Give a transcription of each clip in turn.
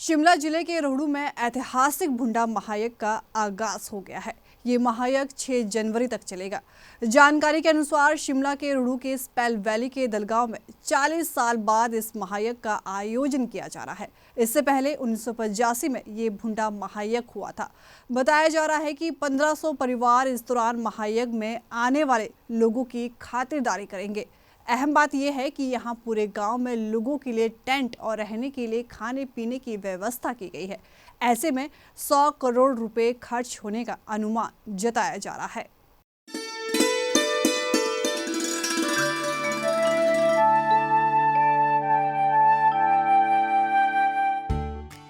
शिमला जिले के रोहड़ू में ऐतिहासिक भुंडा महायज्ञ का आगाज हो गया है। ये महायज्ञ 6 जनवरी तक चलेगा। जानकारी के अनुसार शिमला के रोहड़ू के स्पेल वैली के दलगांव में 40 साल बाद इस महायज्ञ का आयोजन किया जा रहा है। इससे पहले 1985 में ये भुंडा महायज्ञ हुआ था। बताया जा रहा है कि 1500 परिवार इस दौरान महायज्ञ में आने वाले लोगों की खातिरदारी करेंगे। अहम बात यह है कि यहाँ पूरे गांव में लोगों के लिए टेंट और रहने के लिए खाने पीने की व्यवस्था की गई है। ऐसे में 100 करोड़ रुपए खर्च होने का अनुमान जताया जा रहा है।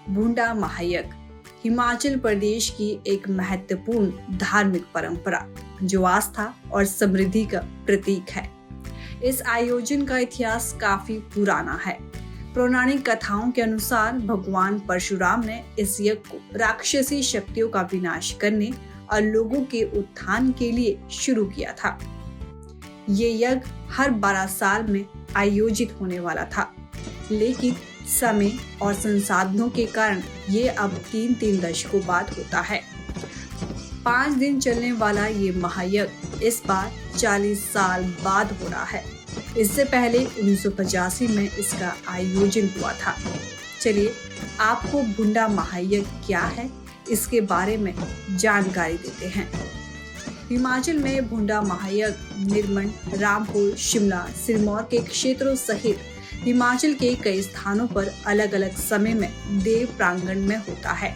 भुंडा महायज्ञ हिमाचल प्रदेश की एक महत्वपूर्ण धार्मिक परंपरा जो आस्था और समृद्धि का प्रतीक है। इस आयोजन का इतिहास काफी पुराना है। पौराणिक कथाओं के अनुसार भगवान परशुराम ने इस यज्ञ को राक्षसी शक्तियों का विनाश करने और लोगों के उत्थान के लिए शुरू किया था। ये यज्ञ हर 12 साल में आयोजित होने वाला था, लेकिन समय और संसाधनों के कारण ये अब 3 दशकों बाद होता है। 5 दिन चलने वाला ये महायज्ञ इस बार 40 साल बाद हो रहा है। इससे पहले 1985 में इसका आयोजन हुआ था। चलिए आपको भुंडा महायज्ञ क्या है इसके बारे में जानकारी देते हैं। हिमाचल में भुंडा महायज्ञ निर्मंड, रामपुर, शिमला, सिरमौर के क्षेत्रों सहित हिमाचल के कई स्थानों पर अलग अलग समय में देव प्रांगण में होता है।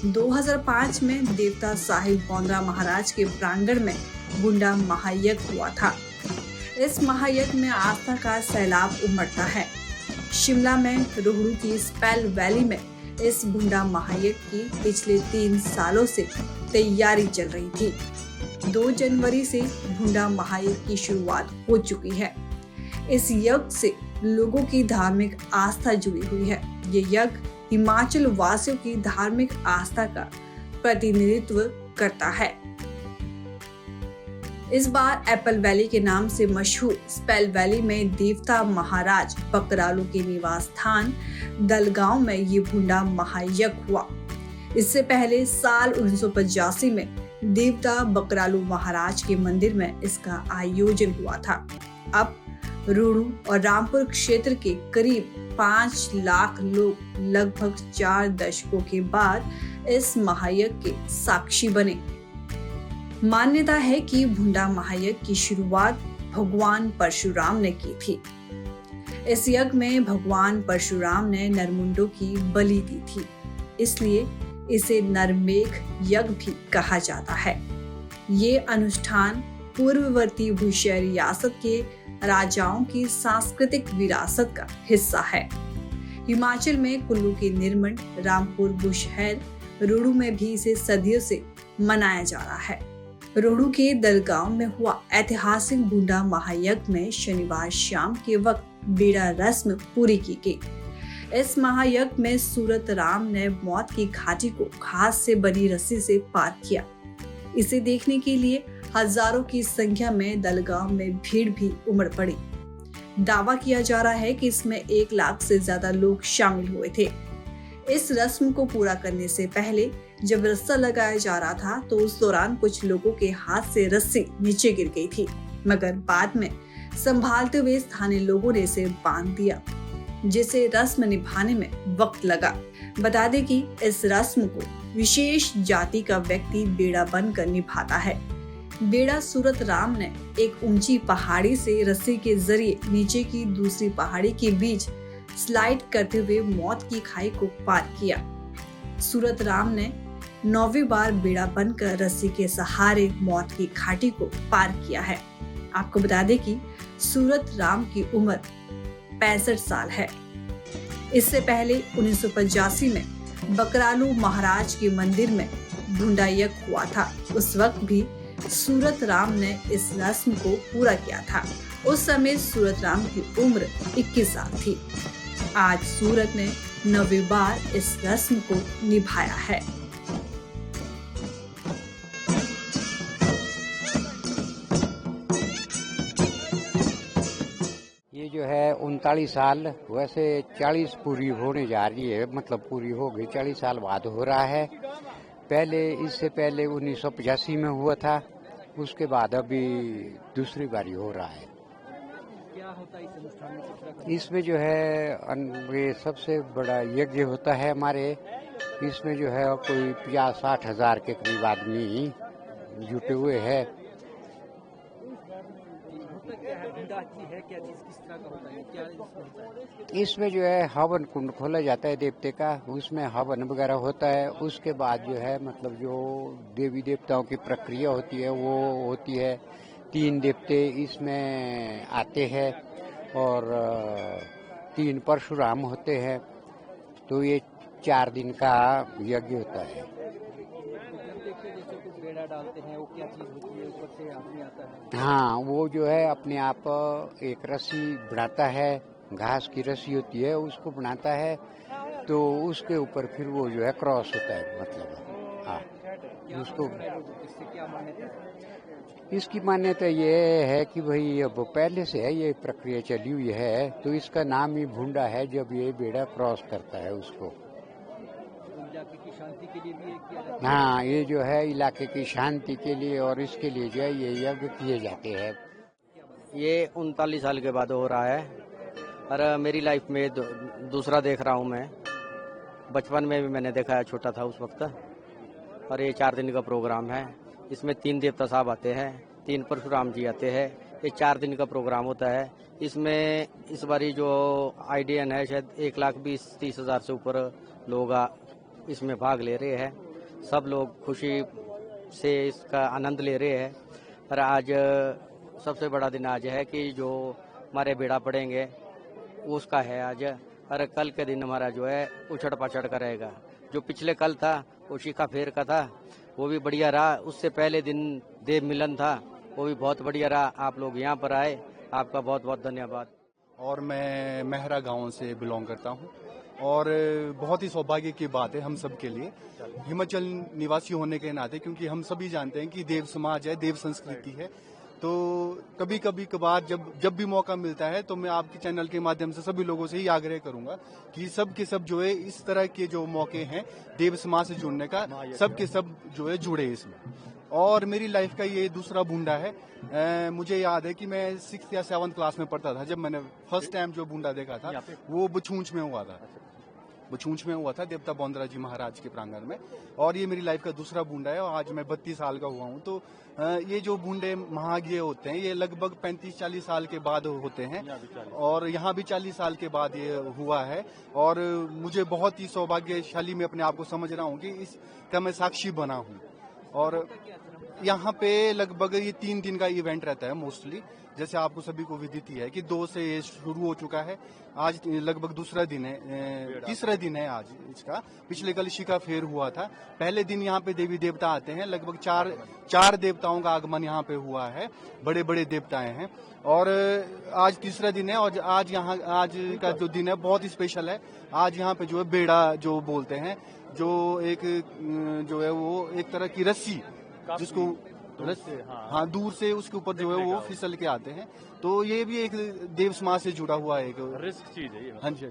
2005 में देवता साहिब बौंदरा महाराज के प्रांगण में भुंडा महायज्ञ हुआ था। इस महायज्ञ में आस्था का सैलाब उमड़ता है। शिमला में रोहड़ू की स्पेल वैली में इस भुंडा महायज्ञ की पिछले 3 सालों से तैयारी चल रही थी। 2 जनवरी से भुंडा महायज्ञ की शुरुआत हो चुकी है। इस यज्ञ से लोगों की धार्मिक आस्था जुड़ी हुई है। ये यज्ञ हिमाचल वासियों की धार्मिक आस्था का प्रतिनिधित्व करता है। इस बार एप्पल वैली के नाम से मशहूर स्पेल वैली में देवता महाराज बकरालू के निवास स्थान दलगांव में ये भुंडा महायज्ञ हुआ। इससे पहले साल 1985 में देवता बकरालू महाराज के मंदिर में इसका आयोजन हुआ था। अब रोहड़ू और रामपुर क्षेत्र के करीब 5 लाख लोग लगभग 4 दशकों के बाद इस महायज्ञ के साक्षी बने। मान्यता है कि भुंडा महायज्ञ की शुरुआत भगवान परशुराम ने की थी। इस यज्ञ में भगवान परशुराम ने नरमुंडों की बलि दी थी, इसलिए इसे नरमेघ यज्ञ भी कहा जाता है। ये अनुष्ठान पूर्ववर्ती भूशय रियासत के राजाओं की सांस्कृतिक विरासत का हिस्सा है। हिमाचल में कुल्लू के निर्मंड, रामपुर, बुशहर, रोहड़ू में भी इसे सदियों से मनाया जा रहा है। रोहड़ू के दलगांव में हुआ ऐतिहासिक भुंडा महायज्ञ में शनिवार शाम के वक्त बेड़ा रस्म पूरी की गई। इस महायज्ञ में सूरत राम ने मौत की घाटी को घास से बनी रस्सी से पार किया। इसे देखने के लिए हजारों की संख्या में दलगांव में भीड़ भी उमड़ पड़ी। दावा किया जा रहा है कि इसमें 1 लाख से ज्यादा लोग शामिल हुए थे। इस रस्म को पूरा करने से पहले जब रस्सा लगाया जा रहा था तो उस दौरान कुछ लोगों के हाथ से रस्सी नीचे गिर गई थी, मगर बाद में संभालते हुए स्थानीय लोगों ने इसे बांध दिया, जिसे रस्म निभाने में वक्त लगा। बता दें कि इस रस्म को विशेष जाति का व्यक्ति बेड़ा बनकर निभाता है। बेड़ा सूरत राम ने एक ऊंची पहाड़ी से रस्सी के जरिए नीचे की दूसरी पहाड़ी के बीच स्लाइड करते हुए मौत की खाई को पार किया। सूरत राम ने 9वीं बार बेड़ा बनकर रस्सी के सहारे मौत की घाटी को पार किया है। आपको बता दें कि सूरत राम की उम्र 65 साल है। इससे पहले 1985 में बकरालू महाराज के मंदिर में भुंडा यज्ञ हुआ था। उस वक्त भी सूरत राम ने इस रस्म को पूरा किया था। उस समय सूरत राम की उम्र 21 साल थी। आज सूरत ने 9वीं बार इस रस्म को निभाया है। ये जो है 39 साल, वैसे 40 पूरी होने जा रही है, मतलब पूरी हो गई, 40 साल बाद हो रहा है। पहले इससे पहले 1985 में हुआ था, उसके बाद अभी दूसरी बारी हो रहा है। क्या होता है इस अनुष्ठान में, किस तरह का? इसमें जो है ये सबसे बड़ा यज्ञ होता है हमारे। इसमें जो है कोई 50-60 हजार के करीब आदमी जुटे हुए हैं। होता क्या है, भूडा की है क्या चीज, किस तरह का होता है, क्या इसमें होता है? इसमें जो है हवन कुंड खोला जाता है देवते का, उसमें हवन वगैरह होता है। उसके बाद जो है मतलब जो देवी देवताओं की प्रक्रिया होती है वो होती है। 3 देवते इसमें आते हैं और 3 परशुराम होते हैं। तो ये 4 दिन का यज्ञ होता है। जब देखते जैसे कुछ बेड़ा डालते हैं, वो क्या चीज होती है, ऊपर से आदमी आता है? हाँ, वो जो है अपने आप एक रस्सी बनाता है, घास की रस्सी होती है, उसको बनाता है। तो उसके ऊपर फिर वो जो है क्रॉस होता है, मतलब हाँ क्या उसको। इससे क्या मान्यता है? इसकी मान्यता ये है कि भाई अब पहले से है ये प्रक्रिया चली हुई है, तो इसका नाम ही भूंडा है जब ये बेड़ा क्रॉस करता है उसको। इलाके की शांति के लिए भी ये किया जाता है? हाँ, ये जो है इलाके की शांति के लिए और इसके लिए जो है ये यज्ञ किए जाते हैं। ये 39 साल के बाद हो रहा है और मेरी लाइफ में दूसरा देख रहा हूँ मैं। बचपन में भी मैंने देखा है, छोटा था उस वक्त। और ये 4 दिन का प्रोग्राम है। इसमें 3 देवता साहब आते हैं, 3 परशुराम जी आते हैं। ये 4 दिन का प्रोग्राम होता है। इसमें इस बारी जो आईडीएन है शायद 1,20,30 हजार से ऊपर लोग इसमें भाग ले रहे हैं। सब लोग खुशी से इसका आनंद ले रहे हैं। और आज सबसे बड़ा दिन आज है कि जो हमारे बेड़ा पड़ेंगे उसका है आज। और कल के दिन हमारा जो है उछड़ पाछड़ का रहेगा। जो पिछले कल था वो शिखा फेर का था, वो भी बढ़िया रहा। उससे पहले दिन देव मिलन था, वो भी बहुत बढ़िया रहा। आप लोग यहाँ पर आए, आपका बहुत बहुत धन्यवाद। और मैं मेहरा गांव से बिलोंग करता हूं और बहुत ही सौभाग्य की बात है हम सब के लिए, हिमाचल निवासी होने के नाते, क्योंकि हम सभी जानते हैं कि देव समाज है, देव संस्कृति है। तो कभी कभार जब भी मौका मिलता है तो मैं आपके चैनल के माध्यम से सभी लोगों से ही आग्रह करूंगा कि सब के सब जो है इस तरह के जो मौके हैं देव समाज से जुड़ने का, सब के सब जो है जुड़े इसमें। और मेरी लाइफ का ये दूसरा बूंदा है। मुझे याद है कि मैं 6th या 7th क्लास में पढ़ता था जब मैंने फर्स्ट टाइम जो बूंदा देखा था, वो बछूंछ में हुआ था। बछूंछ में हुआ था देवता बौंदरा जी महाराज के प्रांगण में। और ये मेरी लाइफ का दूसरा बूंदा है और आज मैं 32 साल का हुआ हूँ। तो ये जो बूंदे महाज्ञ होते हैं ये लगभग 35-40 साल के बाद होते हैं और यहाँ भी 40 साल के बाद ये हुआ है। और मुझे बहुत ही सौभाग्यशाली मैं अपने आप को समझ रहा हूँ कि इसका मैं साक्षी बना हूँ। और यहाँ पे लगभग ये 3 दिन का इवेंट रहता है मोस्टली, जैसे आपको सभी को विदित ही है कि 2 से ये शुरू हो चुका है। आज लगभग दूसरा दिन है, तीसरा दिन है आज इसका। पिछले कल शिखा फेर हुआ था। पहले दिन यहाँ पे देवी देवता आते हैं, लगभग 4 देवताओं का आगमन यहाँ पे हुआ है, बड़े बड़े देवताएं हैं। और आज तीसरा दिन है और आज का जो दिन है बहुत ही स्पेशल है। आज यहाँ पे जो है बेड़ा जो बोलते हैं, जो एक जो है वो एक तरह की रस्सी जिसको हाँ दूर से उसके ऊपर जो है वो फिसल के आते हैं। तो ये भी एक देव समाज से जुड़ा हुआ एक रिस्क चीज है ये। हाँ जी।